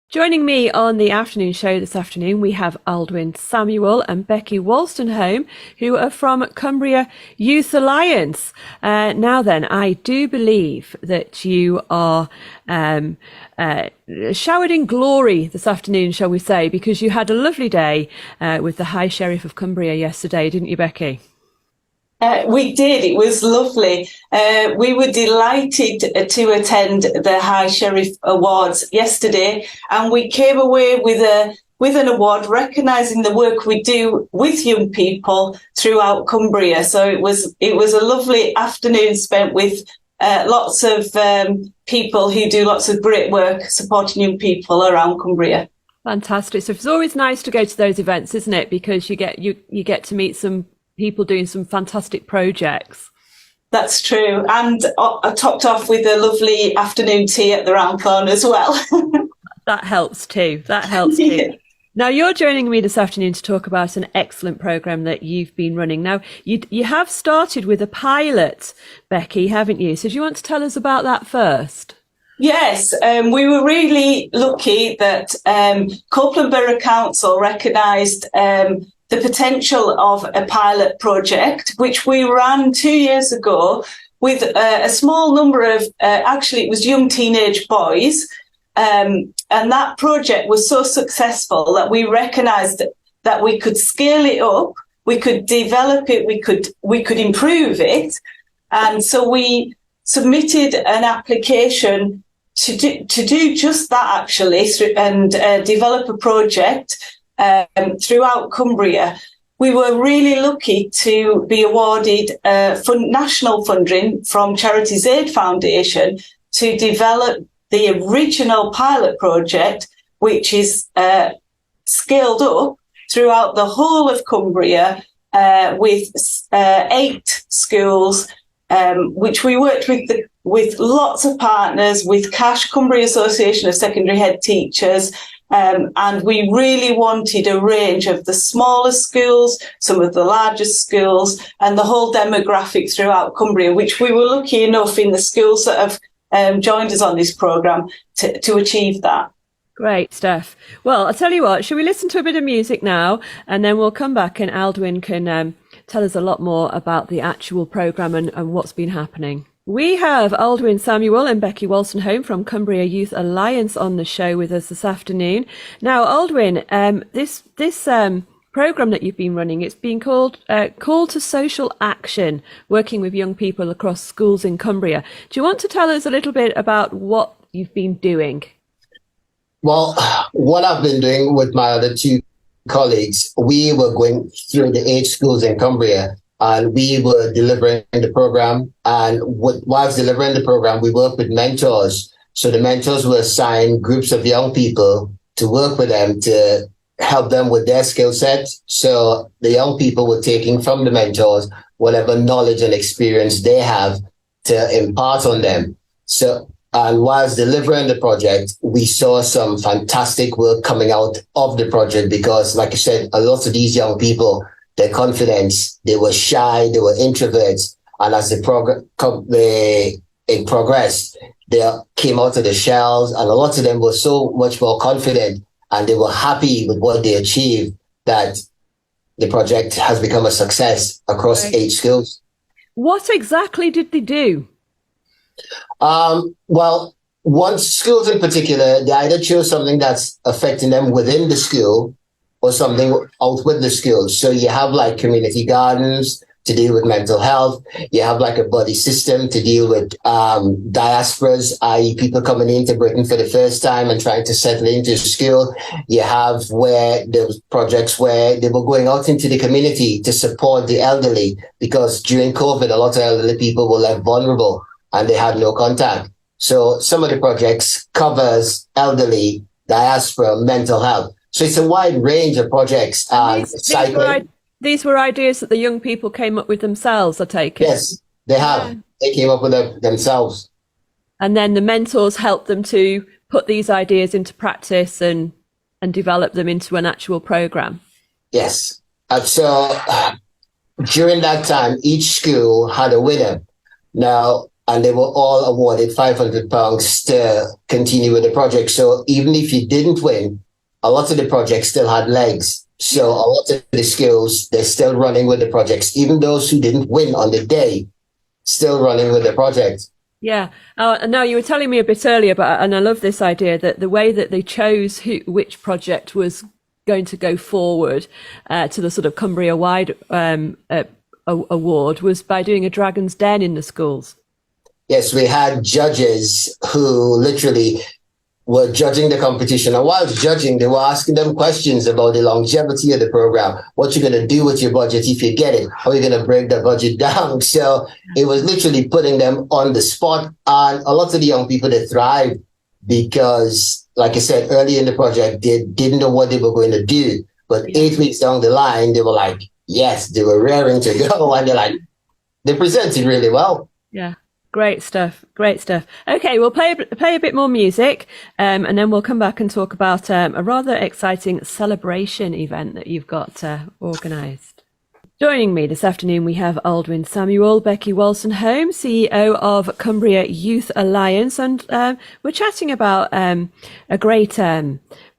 Joining me on the afternoon show this afternoon, we have Aldwin Samuel and Becky Wolstenholme, who are from Cumbria Youth Alliance. Now then, I do believe that you are showered in glory this afternoon, shall we say, because you had a lovely day with the High Sheriff of Cumbria yesterday, didn't you, Becky? We did. It was lovely. We were delighted to attend the High Sheriff Awards yesterday, and we came away with an award recognising the work we do with young people throughout Cumbria. So it was a lovely afternoon spent with lots of people who do lots of great work supporting young people around Cumbria. Fantastic. So it's always nice to go to those events, isn't it? Because you get to meet some people doing some fantastic projects. That's true. And topped off with a lovely afternoon tea at the Round Corner as well. That helps too. Yeah. Now, you're joining me this afternoon to talk about an excellent programme that you've been running. Now, you have started with a pilot, Becky, haven't you? So do you want to tell us about that first? Yes, we were really lucky that Copeland Borough Council recognised the potential of a pilot project, which we ran 2 years ago with a small number of, actually it was young teenage boys. And that project was so successful that we recognised that we could scale it up, we could develop it, we could improve it. And so we submitted an application to do just that, actually, and develop a project throughout Cumbria. We were really lucky to be awarded national funding from Charities Aid Foundation to develop the original pilot project, which is scaled up throughout the whole of Cumbria with 8 schools, which we worked with lots of partners, with CASH, Cumbria Association of Secondary Head Teachers, and we really wanted a range of the smallest schools, some of the largest schools, and the whole demographic throughout Cumbria, which we were lucky enough in the schools that have joined us on this programme to achieve that. Great stuff. Well, I'll tell you what, shall we listen to a bit of music now, and then we'll come back and Aldwin can tell us a lot more about the actual programme and what's been happening. We have Aldwin Samuel and Becky Wolstenholme from Cumbria Youth Alliance on the show with us this afternoon. Now, Aldwin, this programme that you've been running, it's been called Call to Social Action, working with young people across schools in Cumbria. Do you want to tell us a little bit about what you've been doing? Well, what I've been doing with my other 2 colleagues, we were going through the 8 schools in Cumbria, and we were delivering the program. And whilst delivering the program, we worked with mentors. So the mentors were assigned groups of young people to work with them to help them with their skill set. So the young people were taking from the mentors whatever knowledge and experience they have to impart on them. So, and whilst delivering the project, we saw some fantastic work coming out of the project because, like I said, a lot of these young people, their confidence, they were shy, they were introverts. And as it progressed, they came out of the shells, and a lot of them were so much more confident, and they were happy with what they achieved, that the project has become a success across 8 schools. What exactly did they do? Well, one schools in particular, they either chose something that's affecting them within the school or something out with the school. So you have like community gardens to deal with mental health. You have like a buddy system to deal with diasporas, i.e. people coming into Britain for the first time and trying to settle into school. You have where there was projects where they were going out into the community to support the elderly, because during COVID, a lot of elderly people were left vulnerable and they had no contact. So some of the projects covers elderly, diaspora, mental health. So it's a wide range of projects. These were ideas that the young people came up with themselves, I take it. Yes, they have. Yeah. They came up with them themselves. And then the mentors helped them to put these ideas into practice and develop them into an actual programme. Yes. So during that time, each school had a winner. Now, and they were all awarded £500 to continue with the project. So even if you didn't win, a lot of the projects still had legs. So a lot of the schools, they're still running with the projects. Even those who didn't win on the day, still running with the project. Yeah. No, you were telling me a bit earlier, and I love this idea that the way that they chose which project was going to go forward to the sort of Cumbria wide award was by doing a Dragon's Den in the schools. Yes, we had judges who literally were judging the competition. And while judging, they were asking them questions about the longevity of the program. What you're going to do with your budget if you get it? How are you going to break the budget down? So it was literally putting them on the spot. And a lot of the young people, they thrived because, like I said, early in the project, they didn't know what they were going to do. But 8 weeks down the line, they were like, yes, they were raring to go. And they presented really well. Yeah. Great stuff. Great stuff. Okay, we'll play a bit more music, and then we'll come back and talk about a rather exciting celebration event that you've got organised. Joining me this afternoon, we have Aldwin Samuel, Becky Wolstenholme, CEO of Cumbria Youth Alliance, and we're chatting about a great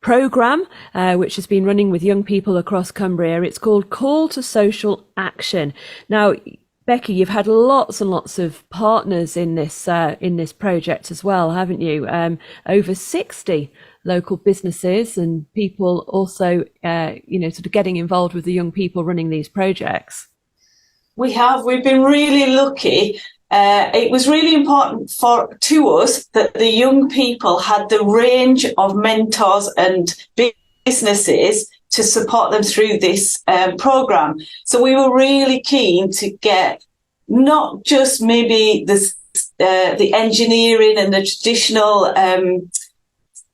programme which has been running with young people across Cumbria. It's called Call to Social Action. Now, Becky, you've had lots and lots of partners in this project as well, haven't you? Over 60 local businesses and people also, sort of getting involved with the young people running these projects. We've been really lucky. It was really important to us that the young people had the range of mentors and businesses to support them through this program. So we were really keen to get not just maybe the engineering and the traditional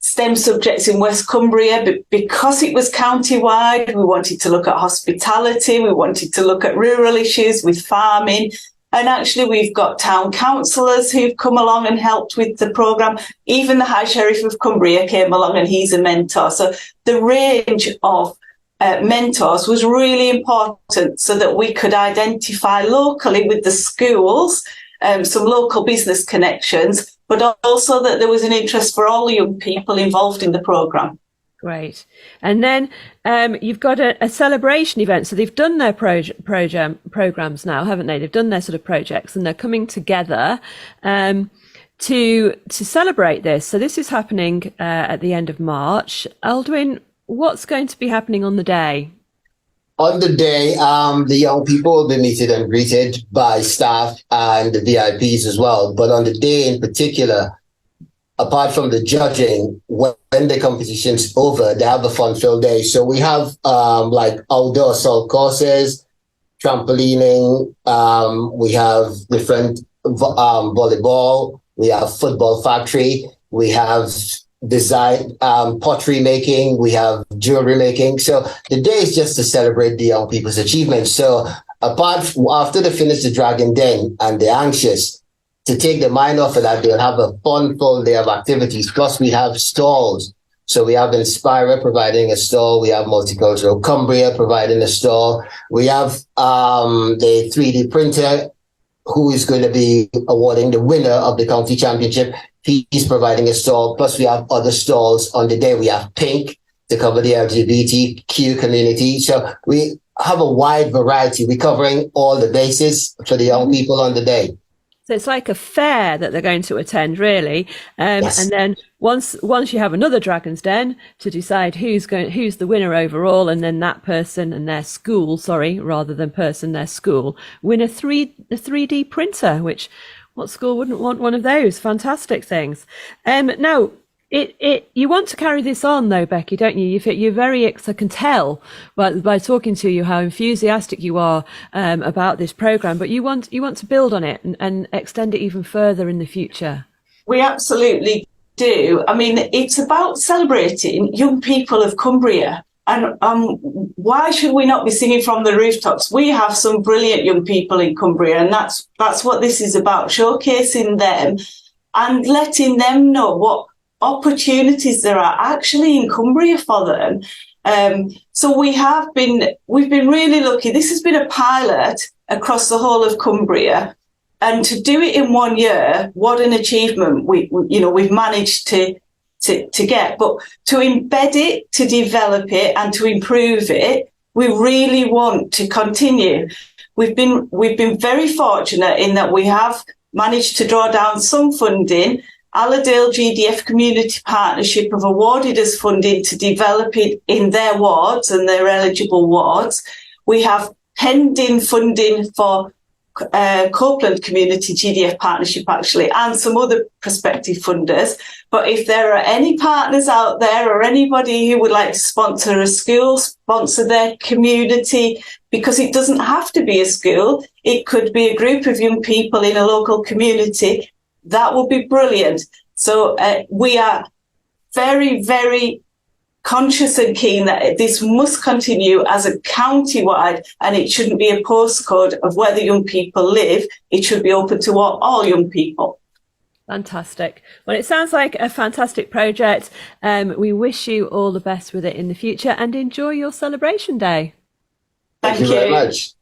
STEM subjects in West Cumbria, but because it was county-wide, we wanted to look at hospitality, we wanted to look at rural issues with farming. And actually, we've got town councillors who've come along and helped with the programme. Even the High Sheriff of Cumbria came along and he's a mentor. So the range of mentors was really important so that we could identify locally with the schools, some local business connections, but also that there was an interest for all the young people involved in the programme. Great. And then you've got a celebration event. So they've done their programs now, haven't they? They've done their sort of projects and they're coming together to celebrate this. So this is happening at the end of March. Aldwin, what's going to be happening on the day? On the day, the young people will be meted and greeted by staff and the VIPs as well. But on the day in particular, apart from the judging, when the competition's over, they have a fun-filled day. So we have outdoor assault courses, trampolining, we have different volleyball, we have football factory, we have design, pottery making, we have jewelry making. So the day is just to celebrate the young people's achievements. So after they finish the Dragon Den and they're anxious, to take the mind off of that, they'll have a fun full day of activities. Plus, we have stalls. So we have Inspira providing a stall. We have Multicultural Cumbria providing a stall. We have the 3D printer who is going to be awarding the winner of the county championship. He's providing a stall. Plus, we have other stalls on the day. We have Pink to cover the LGBTQ community. So we have a wide variety. We're covering all the bases for the young people on the day. So it's like a fair that they're going to attend, really. Yes. And then once you have another Dragon's Den to decide who's the winner overall, and then that person and their school, rather than person, their school, win a 3D printer, which what school wouldn't want one of those? Fantastic things. Now, you want to carry this on though, Becky, don't you? You're very, I can tell by talking to you how enthusiastic you are about this program, but you want to build on it and extend it even further in the future. We absolutely do. I mean, it's about celebrating young people of Cumbria. And why should we not be singing from the rooftops? We have some brilliant young people in Cumbria, and that's what this is about, showcasing them and letting them know what opportunities there are actually in Cumbria for them. So we've been really lucky. This has been a pilot across the whole of Cumbria. And to do it in 1 year, what an achievement we've managed to get. But to embed it, to develop it, and to improve it, we really want to continue. We've been very fortunate in that we have managed to draw down some funding. Allerdale GDF Community Partnership have awarded us funding to develop it in their wards and their eligible wards. We have pending funding for Copeland Community GDF Partnership, actually, and some other prospective funders. But if there are any partners out there or anybody who would like to sponsor a school, sponsor their community, because it doesn't have to be a school, it could be a group of young people in a local community, that would be brilliant. So we are very, very conscious and keen that this must continue as a county-wide, and it shouldn't be a postcode of where the young people live. It should be open to all young people. Fantastic. Well, it sounds like a fantastic project. We wish you all the best with it in the future and enjoy your celebration day. Thank you very much.